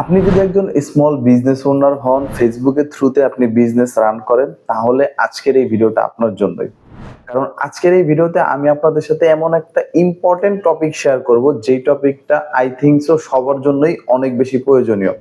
আপনি যদি একজন স্মল বিজনেস ওনার হন, ফেসবুকের থ্রুতে আপনি বিজনেস রান করেন, তাহলে আজকের এই ভিডিওটা আপনার জন্যই। কারণ আজকের এই ভিডিওতে আমি আপনাদের সাথে এমন একটা ইম্পর্টেন্ট টপিক শেয়ার করব, যেই টপিকটা আই থিঙ্ক সো সবার জন্যই অনেক বেশি প্রয়োজনীয়।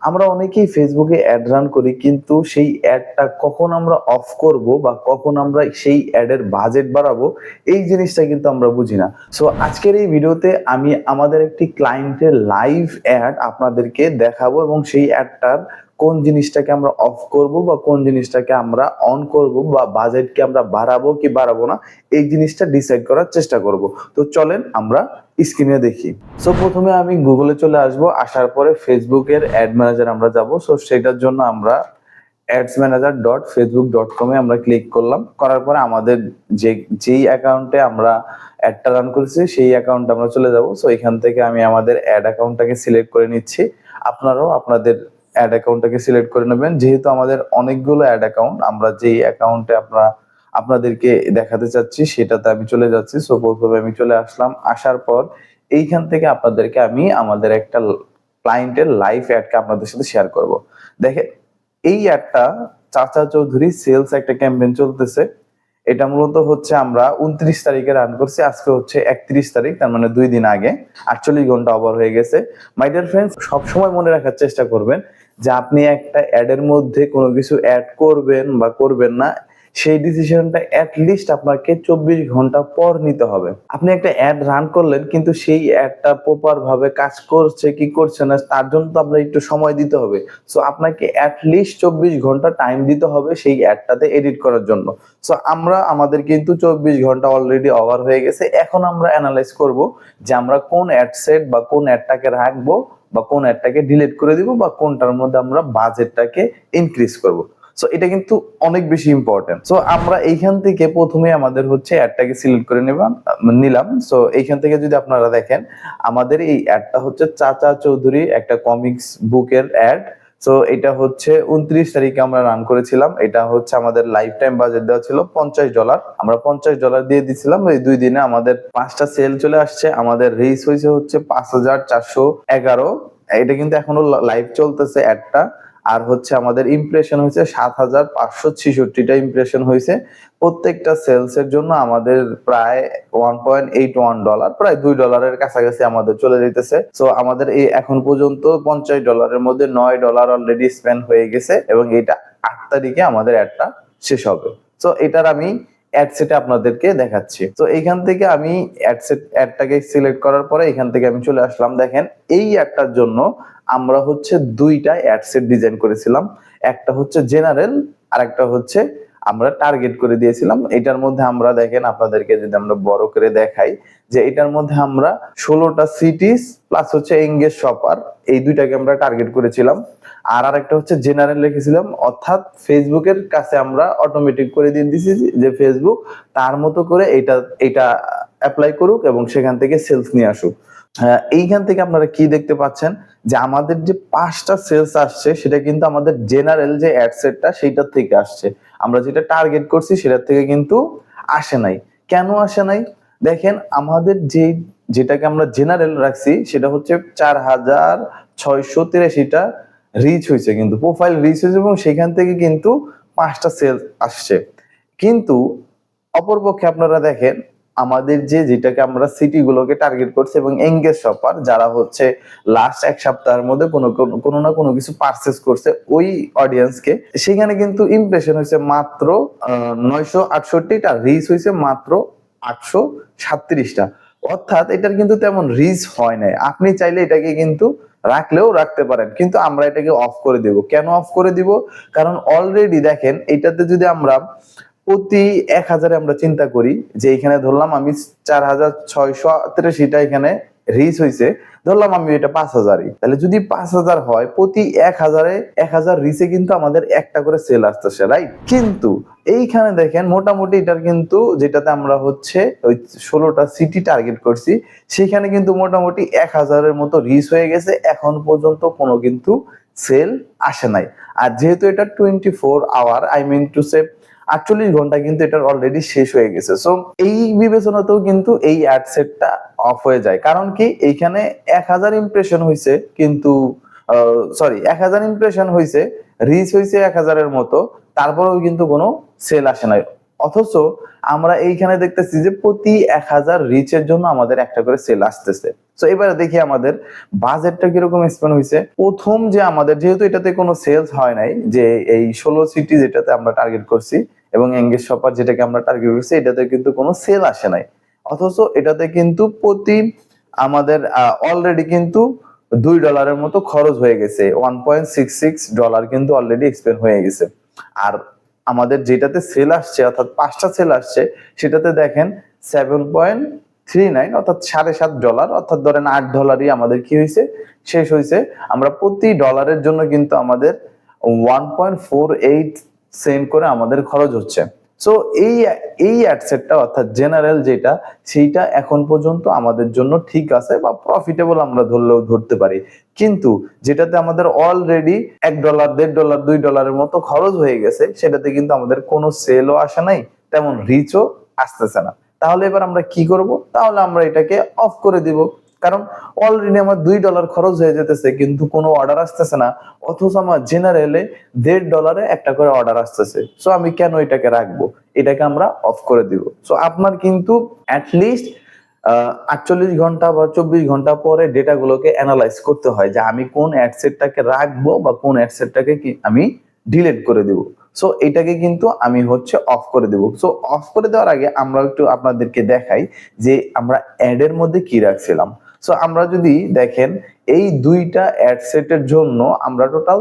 আমরা অনেকেই ফেসবুকে অ্যাড রান করি, কিন্তু সেই অ্যাডটা কখন আমরা অফ করব বা কখন আমরা সেই অ্যাডের বাজেট বাড়াবো, এই জিনিসটা কিন্তু আমরা বুঝি না। সো আজকের এই ভিডিওতে আমি আমাদের একটি ক্লায়েন্টের লাইভ অ্যাড আপনাদেরকে দেখাবো এবং সেই অ্যাডটার কোন জিনিসটাকে আমরা অফ করব বা কোন জিনিসটাকে আমরা অন করব বা বাজেটকে আমরা বাড়াবো কি বাড়াবো না, এই জিনিসটা ডিসাইড করার চেষ্টা করব। তো চলেন আমরা স্ক্রিনে দেখি। সো প্রথমে আমি গুগলে চলে আসব, আসার পরে ফেসবুকের অ্যাড ম্যানেজার আমরা যাব। সো সেটার জন্য আমরা adsmanager.facebook.com এ আমরা ক্লিক করলাম। করার পরে আমাদের যেই অ্যাকাউন্টে আমরা অ্যাডটা রান করেছি সেই অ্যাকাউন্টে আমরা চলে যাব। সো এখান থেকে আমি আমাদের অ্যাড অ্যাকাউন্টটাকে সিলেক্ট করে নিচ্ছি। আপনারাও আপনাদের অ্যাড অ্যাকাউন্টটাকে সিলেক্ট করে নেবেন। যেহেতু আমাদের অনেকগুলো অ্যাড অ্যাকাউন্ট, আমরা যেই অ্যাকাউন্টে আপনাদেরকে দেখাতে চাচ্ছি সেটাতে আমি চলে যাচ্ছি। সো প্রথমে আমি চলে আসলাম। আসার পর এইখান থেকে আপনাদেরকে আমি আমাদের একটা ক্লায়েন্টের লাইভ অ্যাডকে আপনাদের সাথে শেয়ার করব। দেখেন, এই অ্যাডটা চাচা চৌধুরী সেলস একটা ক্যাম্পেইন চলতেছে। এটা মূলত হচ্ছে আমরা 29 তারিখে রান করছি, আজকে হচ্ছে 31 তারিখ, তার মানে 2 দিন আগে। 48 ঘন্টা ওভার হয়ে গেছে। মাই ডিয়ার ফ্রেন্ডস, সবসময় মনে রাখার চেষ্টা করবেন যে আপনি একটা অ্যাডের মধ্যে কোনো কিছু অ্যাড করবেন বা করবেন না, সেই ডিসিশনটা অ্যাটলিস্ট আপনাকে 24 ঘন্টা পর নিতে হবে। আপনি একটা অ্যাড রান করলেন, কিন্তু সেই অ্যাডটা প্রপার ভাবে কাজ করছে কি করছে না তার জন্য তো আপনার একটু সময় দিতে হবে। সো আপনাকে অ্যাটলিস্ট 24 ঘন্টা টাইম দিতে হবে সেই অ্যাডটাতে এডিট করার জন্য। সো আমাদের কিন্তু 24 ঘন্টা অলরেডি ওভার হয়ে গেছে। এখন আমরা অ্যানালাইজ করব যে আমরা কোন অ্যাডসেট বা কোন অ্যাডটাকে রাখবো বা কোন অ্যাডটাকে ডিলিট করে দিব বা কোনটার মধ্যে আমরা বাজেটটাকে ইনক্রিজ করব। সো এটা কিন্তু অনেক বেশি ইম্পর্টেন্ট। সো আমরা এইখান থেকে প্রথমে আমাদের হচ্ছে অ্যাডটাকে সিলেক্ট করে নিলাম। সো এইখান থেকে যদি আপনারা দেখেন, আমাদের এই অ্যাডটা হচ্ছে চাচা চৌধুরী একটা কমিক্স বুকের অ্যাড। সো এটা হচ্ছে 29 তারিখে আমরা রান করেছিলাম। এটা হচ্ছে আমাদের লাইফ টাইম বাজেট দেওয়া ছিল $50। আমরা $50 দিয়ে দিয়েছিলাম। এই 2 দিনে আমাদের 5টা সেল চলে আসছে। আমাদের রিচ হয়েছে হচ্ছে 5411। এটা কিন্তু এখনো লাইভ চলতেছে অ্যাডটা। আর হচ্ছে আমাদের ইমপ্রেশন হয়েছে 7566টা ইমপ্রেশন হয়েছে। প্রত্যেকটা সেলস এর জন্য আমাদের প্রায় $1.81, প্রায় $2 কাছাকাছি আমাদের চলে যেতেছে। সো আমাদের এই এখন পর্যন্ত $50 মধ্যে $9 অলরেডি স্পেন্ড হয়ে গেছে এবং এটা 8 তারিখে আমাদের অ্যাডটা শেষ হবে। সো এটার আমি অ্যাডসেটে আপনাদেরকে দেখাচ্ছি। তো এইখান থেকে আমি অ্যাডটাকে সিলেক্ট করার পরে এখান থেকে আমি চলে আসলাম। দেখেন, এই অ্যাডটার জন্য আমরা হচ্ছে 2টা অ্যাডসেট ডিজাইন করেছিলাম। একটা হচ্ছে জেনারেল আর একটা হচ্ছে আমরা টার্গেট করে দিয়েছিলাম। এটার মধ্যে আমরা দেখেন, আপনাদেরকে যদি আমরা বড় করে দেখাই, যে এটার মধ্যে আমরা 16টা সিটিজ প্লাস হচ্ছে এঙ্গেজ শপার, এই দুইটাকে আমরা টার্গেট করেছিলাম। আর আরেকটা হচ্ছে জেনারেল রেখেছিলাম, অর্থাৎ ফেসবুকের কাছে আমরা অটোমেটিক করে দিয়ে দিয়েছি যে ফেসবুক তার মতো করে এটা অ্যাপ্লাই করুক এবং সেখান থেকে সেলস নিয়ে আসুক। এইখান থেকে আপনারা কি দেখতে পাচ্ছেন যে আমাদের যে 5টা সেলস আসছে সেটা কিন্তু আমাদের জেনারেল যে অ্যাডসেটটা সেইটার থেকে আসছে। আমরা যেটা টার্গেট করছি সেটার থেকে কিন্তু আসে নাই। কেন আসে নাই? দেখেন, আমাদের যেটাকে আমরা জেনারেল রাখছি সেটা হচ্ছে 4683টা রিচ হয়েছে, কিন্তু প্রোফাইল রিচ হয়েছে এবং সেখান থেকে কিন্তু 5টা সেলস আসছে। কিন্তু অপরপক্ষে আপনারা দেখেন, আমাদের যেটাকে আমরা সিটি গুলোকে টার্গেট করছি এবং এঙ্গেজ শপার যারা হচ্ছে লাস্ট 1 সপ্তাহের মধ্যে কোনো না কোনো কিছু পারচেজ করছে, ওই অডিয়েন্সকে, সেখানে কিন্তু ইমপ্রেশন হয়েছে মাত্র 968টা, রিচ হয়েছে মাত্র 837টা। অর্থাৎ এটার কিন্তু তেমন রিচ হয় নাই। আপনি চাইলে এটাকে কিন্তু রাখলেও রাখতে পারেন, কিন্তু আমরা এটাকে অফ করে দেব। কেন অফ করে দিব? কারণ অলরেডি দেখেন, এটাতে যদি আমরা প্রতি 1000-এ আমরা চিন্তা করি যে এখানে ধরলাম আমি 4683টা এখানে রিচ হয়েছে, ধরলাম আমি এটা 5000ই, তাহলে যদি 5000 হয়, প্রতি 1000 রিচে কিন্তু আমাদের একটা করে সেল আসতেছে, রাইট? কিন্তু এইখানে দেখেন, মোটামুটি এটার কিন্তু যেটাতে আমরা হচ্ছে ওই 16টা সিটি টার্গেট করছি, সেখানে কিন্তু মোটামুটি 1000-এর মতো রিচ হয়ে গেছে। এখন পর্যন্ত কোনো কিন্তু সেল আসে নাই। আর যেহেতু এটা 24 hour, I mean to say 48 ঘন্টা কিন্তু এটার অলরেডি শেষ হয়ে গেছে। সো এই বিবেচনাতেও কিন্তু এই অ্যাডসেটটা অফ হয়ে যায়। কারণ কি, এইখানে 1000 ইমপ্রেশন হয়েছে কিন্তু সরি 1000 ইমপ্রেশন হয়েছে, রিচ হয়েছে 1000-এর মতো, তারপরেও কিন্তু কোনো সেল আসে নাই। অথচ আমরা এইখানে দেখতেছি যে প্রতি 1000 রিচের জন্য আমাদের একটা করে সেল আসতেছে। তো এবারে দেখি আমাদের বাজেটটা কিরকম স্পেন্ড হয়েছে। প্রথম যে আমাদের, যেহেতু এটাতে কোনো সেলস হয় নাই, যে এই 16 সিটি যেটাতে আমরা টার্গেট করছি এবং এঙ্গেজ শপার যেটাকে আমরা টার্গেট করছি, এটাতে কিন্তু কোনো সেল আসে নাই। অথচ এটাতে কিন্তু প্রতি আমাদের অলরেডি কিন্তু $2 মতো খরচ হয়ে গেছে, $1.66 কিন্তু অলরেডি এক্সপেন্ড হয়ে গেছে। আর আমাদের যেটাতে সেল আসছে, অর্থাৎ 5টা সেল আসছে, সেটাতে দেখেন 7.39 অর্থাৎ $7.5, অর্থাৎ ধরেন $8 আমাদের কি হয়েছে, শেষ হয়েছে। আমরা প্রতি ডলারের জন্য কিন্তু আমাদের 1.48 সেন্ট করে আমাদের খরচ হচ্ছে। সো এই অ্যাডসেটটা অর্থাৎ জেনারেল যেটা, সেইটা এখন পর্যন্ত আমাদের জন্য ঠিক আছে বা প্রফিটেবল আমরা ধরলেও ধরতে পারি। কিন্তু যেটাতে আমাদের অলরেডি $1, $1.5, $2 মতো খরচ হয়ে গেছে, সেটাতে কিন্তু আমাদের কোনো সেলও আসে নাই, তেমন রিচও আসতেছে না। তাহলে এবার আমরা কি করব? তাহলে আমরা এটাকে অফ করে দিব, কারণ অলরেডি আমার $2 খরচ হয়ে যেতেছে কিন্তু কোনো অর্ডার আসতেছে না। অথচ আমার জেনারেলে $1.5 একটা করে অর্ডার আসতেছে। সো আমি কেন এটাকে রাখবো? এটাকে আমরা অফ করে দিব। সো আপনার কিন্তু অ্যাটলিস্ট 48 ঘন্টা বা 24 ঘন্টা পরে ডেটাগুলোকে অ্যানালাইজ করতে হয় যে আমি কোন অ্যাডসেটটাকে রাখবো বা কোন অ্যাডসেটটাকে কি আমি ডিলিট করে দিব। সো এটাকে কিন্তু আমি অফ করে দেব। সো অফ করে দেওয়ার আগে আমরা একটু আপনাদেরকে দেখাই যে আমরা অ্যাডের মধ্যে কি রাখছিলাম। সো আমরা যদি দেখেন এই দুইটা অ্যাড সেটের জন্য আমরা টোটাল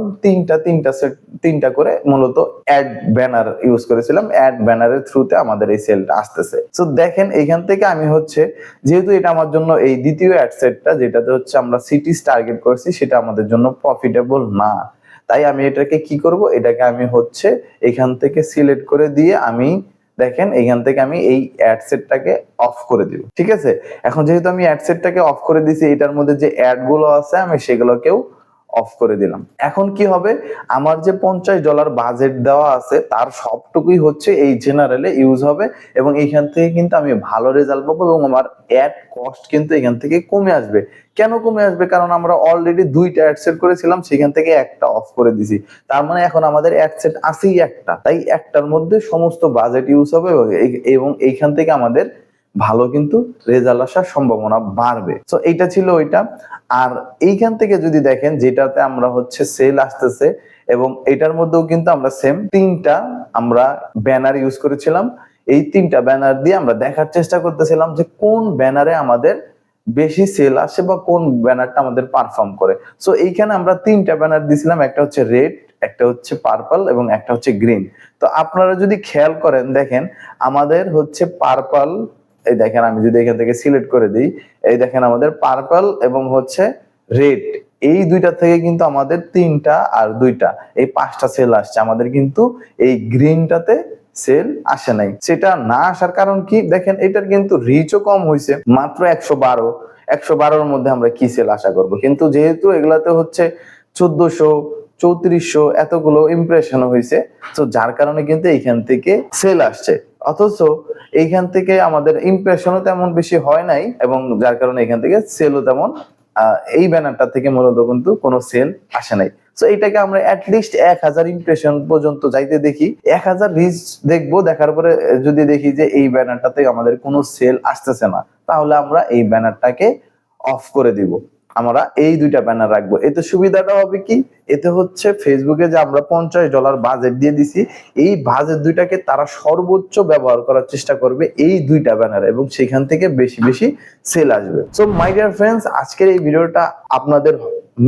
তিনটা করে মূলত অ্যাড ব্যানার ইউজ করেছিলাম। অ্যাড ব্যানারের থ্রুতে আমাদের এই সেলটা আসতেছে। সো দেখেন এইখান থেকে আমি যেহেতু এটা আমার জন্য এই দ্বিতীয় অ্যাড সেটটা যেটাতে আমরা সিটিস টার্গেট করছি, সেটা আমাদের জন্য প্রফিটেবল না। তাই আমি এটাকে কি করব, এটাকে আমি এখান থেকে সিলেক্ট করে দিয়ে আমি দেখেন এখান থেকে আমি এই অ্যাডসেটটাকে অফ করে দিব। ঠিক আছে, এখন যেহেতু আমি অ্যাডসেটটাকে অফ করে দিয়েছি, এটার মধ্যে যে অ্যাড গুলো আছে আমি সেগুলোকেও অফ করে দিলাম। এখন কি হবে, আমার যে $50 বাজেট দেওয়া আছে তার সবটুকুই এই জেনারেলে ইউজ হবে এবং এইখান থেকে কিন্তু আমি ভালো রেজাল্ট পাবো এবং আমার অ্যাড কস্ট কিন্তু এখান থেকে কমে আসবে। কেন কমে আসবে? কারণ আমরা অলরেডি 2টা অ্যাডসেট করেছিলাম, সেখান থেকে একটা অফ করে দিছি। তার মানে এখন আমাদের অ্যাডসেট আছেই একটা, তাই একটার মধ্যে সমস্ত বাজেট ইউজ হবে এবং এইখান থেকে আমাদের ভালো কিন্তু রেজাল্ট আসার সম্ভাবনা বাড়বে। সো এইটা ছিল ওইটা। আর এইখান থেকে যদি দেখেন যেটাতে আমরা সেল আসতেছে এবং এটার মধ্যেও কিন্তু আমরা সেম 3টা আমরা ব্যানার ইউজ করেছিলাম। এই 3টা ব্যানার দিয়ে আমরা দেখার চেষ্টা করতেছিলাম যে কোন ব্যানারে আমাদের বেশি সেল আসে বা কোন ব্যানারটা আমাদের পারফর্ম করে। সো এইখানে আমরা 3টা ব্যানার দিয়েছিলাম, একটা রেড, একটা পার্পল এবং একটা গ্রিন। তো আপনারা যদি খেয়াল করেন দেখেন আমাদের পার্পল, এই দেখেন আমি যদি এখান থেকে সিলেক্ট করে দিই, এই দেখেন আমাদের পার্পল এবং রেড, এই দুইটা থেকে কিন্তু আমাদের 3টা আর 2টা এই 5টা সেল আসছে। আমাদের কিন্তু এই গ্রিনটাতে সেল আসে নাই। সেটা না আসার কারণ কি দেখেন, এটার কিন্তু রিচও কম হয়েছে, মাত্র 112-112-এর মধ্যে আমরা কি সেল আশা করব। কিন্তু যেহেতু এগুলাতে 1400 3400 এতগুলো ইমপ্রেশন হয়েছে, তো যার কারণে কিন্তু এইখান থেকে সেল আসছে। অথচ এইখান থেকে আমাদের ইমপ্রেশনও তেমন বেশি হয় নাই এবং যার কারণে এখান থেকে সেলও তেমন এই ব্যানারটা থেকে মূলত কিন্তু কোনো সেল আসে নাই। সো এটাকে আমরা অ্যাটলিস্ট 1000 ইমপ্রেশন পর্যন্ত যাইতে দেখি, 1000 রিচ দেখবো, দেখার পরে যদি দেখি যে এই ব্যানারটাতে আমাদের কোনো সেল আসতেছে না, তাহলে আমরা এই ব্যানারটাকে অফ করে দিব। আমরা এই 2টা ব্যানার রাখবো। এতে সুবিধাটা হবে কি, এতে ফেসবুকে যে আমরা $50 বাজেট দিয়ে দিছি, এই বাজেট 2টাকে তারা সর্বোচ্চ ব্যবহার করার চেষ্টা করবে এই 2টা ব্যানার এবং সেখান থেকে বেশি বেশি সেল আসবে। সো মাই ডিয়ার ফ্রেন্ডস, আজকের এই ভিডিওটা আপনাদের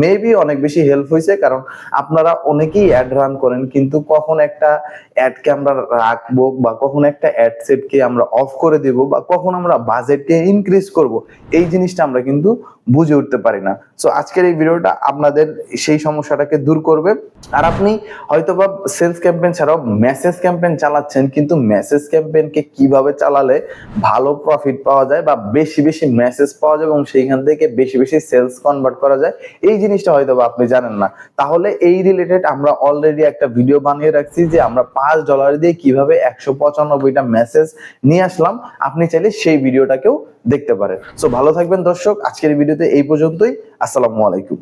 মেবি অনেক বেশি হেল্প হয়েছে, কারণ আপনারা অনেকেই অ্যাড রান করেন, কিন্তু কখন একটা অ্যাডকে আমরা রাখবো বা কখন একটা অ্যাড সেটকে আমরা অফ করে দেব বা কখন আমরা বাজেটকে ইনক্রিজ করব, এই জিনিসটা আমরা কিন্তু বুঝে উঠতে পারি না। সো আজকের এই ভিডিওটা আপনাদের সেই সমস্যাটাকে দূর করবে। আর আপনি হয়তোবা সেলস ক্যাম্পেইন ছাড়াও মেসেজ ক্যাম্পেইন চালাচ্ছেন, কিন্তু মেসেজ ক্যাম্পেইনকে কিভাবে চালালে ভালো প্রফিট পাওয়া যায় বা বেশি বেশি মেসেজ পাওয়া যায় এবং সেইখান থেকে বেশি বেশি সেলস কনভার্ট করা যায়, এই জিনিসটা হয়তোবা আপনি জানেন না। তাহলে এই রিলেটেড আমরা অলরেডি একটা ভিডিও বানিয়ে রাখছি যে আমরা $5 দিয়ে কিভাবে 195টা মেসেজ নিয়ে আসলাম। আপনি চাইলে সেই ভিডিওটাকেও দেখতে পারেন। সো ভালো থাকবেন দর্শক, আজকের ভিডিওতে এই পর্যন্তই। আসসালামু আলাইকুম।